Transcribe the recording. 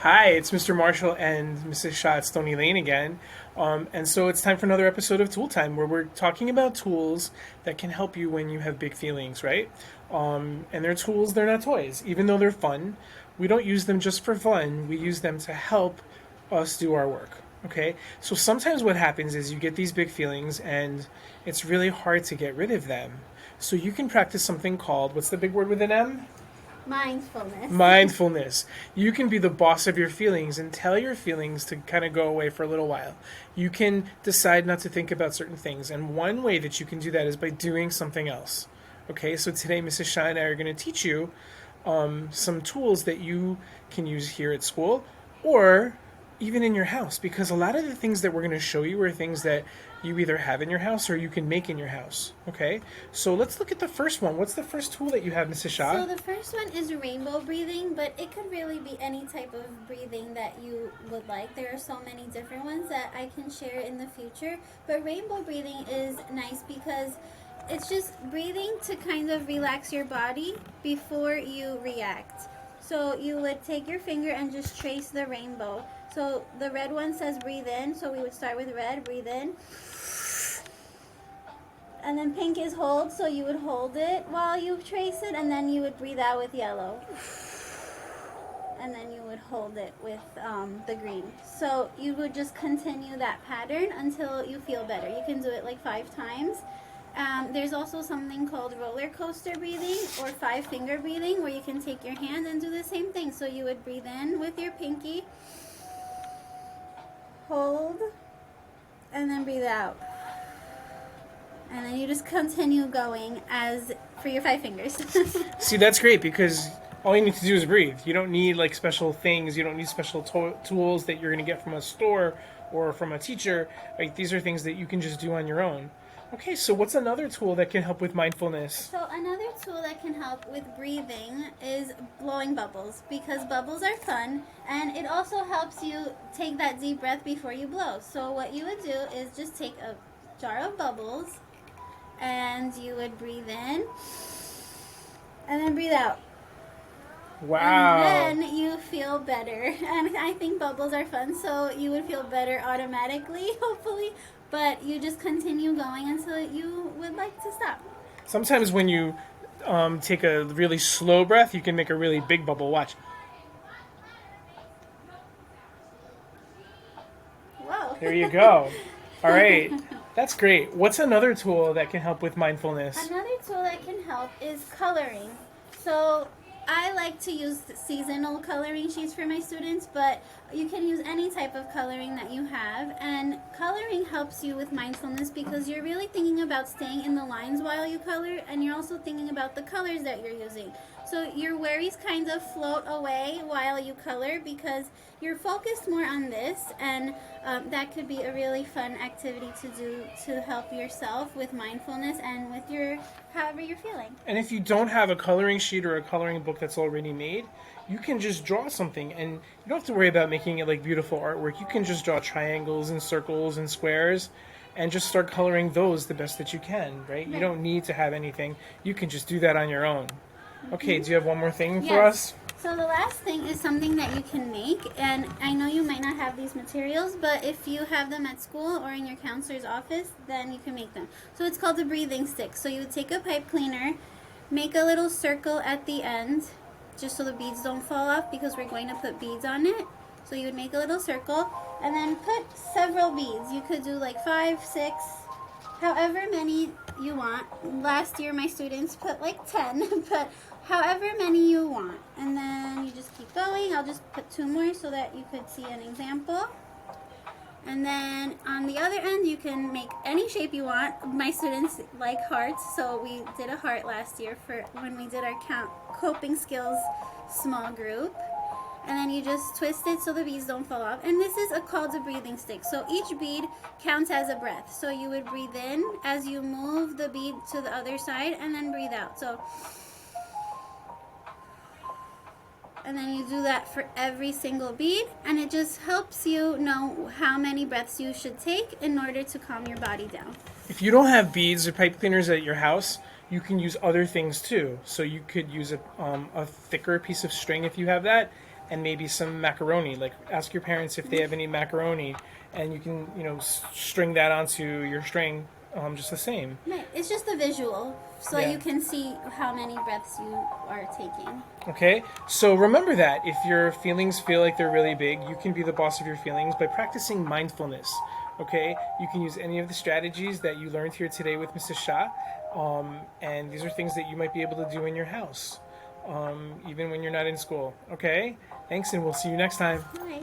Hi, it's Mr. Marshall and Mrs. Shah at Stony Lane again. And so it's time for another episode of Tool Time where we're talking about tools that can help you when you have big feelings, right? And they're tools, they're not toys. Even though they're fun, we don't use them just for fun, we use them to help us do our work. Okay? So sometimes what happens is you get these big feelings and it's really hard to get rid of them. So you can practice something called, what's the big word with an M? Mindfulness. Mindfulness. You can be the boss of your feelings and tell your feelings to kind of go away for a little while. You can decide not to think about certain things. And one way that you can do that is by doing something else. Okay, so today Mrs. Shah and I are going to teach you some tools that you can use here at school or even in your house, because a lot of the things that we're going to show you are things that you either have in your house or you can make in your house. Okay, so let's look at the first one. What's the first tool that you have, Mrs. Shah? So the first one is rainbow breathing, but it could really be any type of breathing that you would like. There are so many different ones that I can share in the future, but rainbow breathing is nice because it's just breathing to kind of relax your body before you react. So you would take your finger and just trace the rainbow. So the red one says breathe in, so we would start with red, breathe in. And then pink is hold, so you would hold it while you trace it, and then you would breathe out with yellow. And then you would hold it with the green. So you would just continue that pattern until you feel better. You can do it like 5 times. There's also something called roller coaster breathing or 5-finger breathing, where you can take your hand and do the same thing. So you would breathe in with your pinky, hold, and then breathe out. And then you just continue going as for your 5 fingers. See, that's great because all you need to do is breathe. You don't need like special things. You don't need special tools that you're going to get from a store or from a teacher. Right? These are things that you can just do on your own. Okay, so what's another tool that can help with mindfulness? So another tool that can help with breathing is blowing bubbles, because bubbles are fun, and it also helps you take that deep breath before you blow. So what you would do is just take a jar of bubbles and you would breathe in and then breathe out. Wow. And then you feel better. And I think bubbles are fun, so you would feel better automatically, hopefully. But you just continue going until you would like to stop. Sometimes when you take a really slow breath, you can make a really big bubble. Watch. Whoa. There you go. All right. That's great. What's another tool that can help with mindfulness? Another tool that can help is coloring. So I like to use seasonal coloring sheets for my students, but you can use any type of coloring that you have. And coloring helps you with mindfulness because you're really thinking about staying in the lines while you color, and you're also thinking about the colors that you're using. So your worries kind of float away while you color because you're focused more on this, and that could be a really fun activity to do to help yourself with mindfulness and with your however you're feeling. And if you don't have a coloring sheet or a coloring book that's already made, you can just draw something, and you don't have to worry about making it like beautiful artwork. You can just draw triangles and circles and squares and just start coloring those the best that you can, right? You don't need to have anything. You can just do that on your own. Okay, do you have one more thing for us? So the last thing is something that you can make, and I know you might not have these materials, but if you have them at school or in your counselor's office, then you can make them. So it's called a breathing stick. So you would take a pipe cleaner, make a little circle at the end, just so the beads don't fall off because we're going to put beads on it. So you would make a little circle and then put several beads. You could do like 5, 6, however many you want. Last year my students put like 10, but however many you want. And then you just keep going. I'll just put 2 more so that you could see an example. And then on the other end you can make any shape you want. My students like hearts, so we did a heart last year for when we did our coping skills small group. And then you just twist it so the beads don't fall off. And this is called a breathing stick. So each bead counts as a breath. So you would breathe in as you move the bead to the other side, and then breathe out. So, and then you do that for every single bead, and it just helps you know how many breaths you should take in order to calm your body down. If you don't have beads or pipe cleaners at your house, you can use other things too. So you could use a thicker piece of string if you have that, and maybe some macaroni. Like ask your parents if they have any macaroni, and you can string that onto your string just the same. Right. It's just a visual, so Yeah. you can see how many breaths you are taking. Okay, so remember that if your feelings feel like they're really big, you can be the boss of your feelings by practicing mindfulness. Okay, you can use any of the strategies that you learned here today with Mrs. Shah, and these are things that you might be able to do in your house, even when you're not in school. Okay, thanks, and we'll see you next time. Bye.